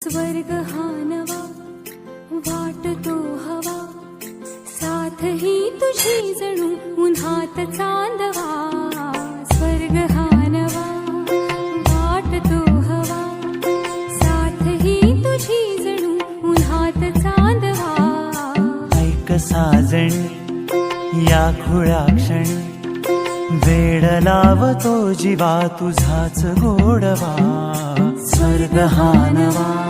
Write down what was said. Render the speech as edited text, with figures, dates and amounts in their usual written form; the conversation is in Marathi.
स्वर्ग हा नवा वाटतो हवा, साथ ही तुझी जणू उन्हात चांदवा. स्वर्ग हा नवा वाटतो हवा, साथ ही तुझी जणू उन्हात चांदवा. ऐक साजणी या खुळ्या क्षणी, वेड लावतो जीवा तुझाच गोडवा. स्वर्ग हा नवा